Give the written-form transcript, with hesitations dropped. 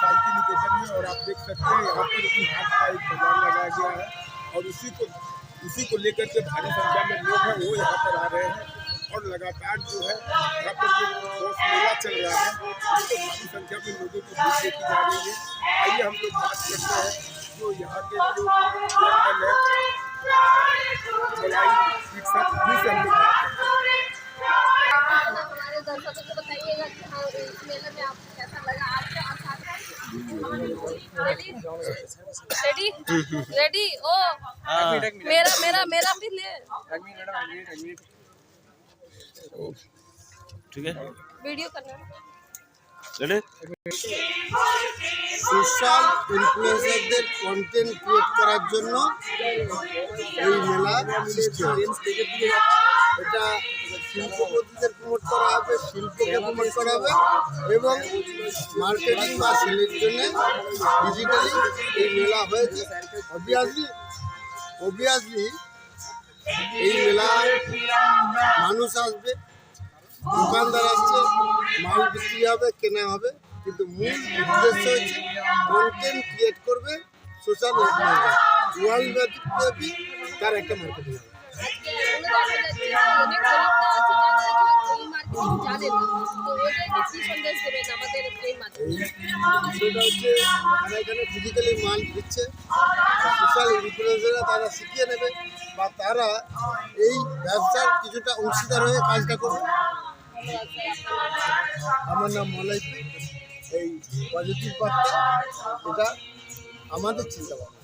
शांति निकेतन में। और आप देख सकते हैं यहाँ पर भी हाट का एक बाजार लगाया गया है और उसी को लेकर के भारी संख्या में लोग हैं वो यहाँ पर आ रहे हैं। और लगातार जो है यहाँ पर जो मेला चल रहा है उसको भारी संख्या में लोगों की भीड़ देखी जा रही है। आइए हम लोग बात करते हैं जो यहाँ के जो हमारे दर्शकों को बताइएगा कि हाँ इस मेले में आपको कैसा लगा आपका रेडी रेडी ओ मेरा मेरा मेरा भी ले ठीक है वीडियो करना সোশ্যাল ইনফ্লুয়েন্সারদের কন্টেন্ট ক্রিয়েট করার জন্য এই মেলা সৃষ্টি হয়েছে। এটা শিল্পপতিদের প্রমোট করা হবে, শিল্পকে প্রমোট করা হবে এবং মার্কেটিং বা সেলের জন্য ডিজিটালি এই মেলা হয়েছে। অবভিয়াসলি এই মেলা মানুষ আসবে, দোকানদার আসছে, মাল বিক্রি হবে, কেনা হবে, কিন্তু মূল উদ্দেশ্য হচ্ছে কন্টেন্ট ক্রিয়েট করবে সোশ্যাল ইনফ্লুয়েন্সার, ওয়ার্ল্ড ব্যাপী তার একটা মার্কেটিং হবে। বিষয়টা হচ্ছে তারা এখানে ফিজিক্যালি মাল দিচ্ছে, সোশ্যাল ইনফ্লুয়েন্সাররা তারা শিখিয়ে নেবে বা তারা এই ব্যবসার কিছুটা অংশীদার হয়ে কাজটা করবে। আমার নাম মলাইপি, এই পজিটিভ বার্তা এটা আমাদের চিন্তা ভাবনা।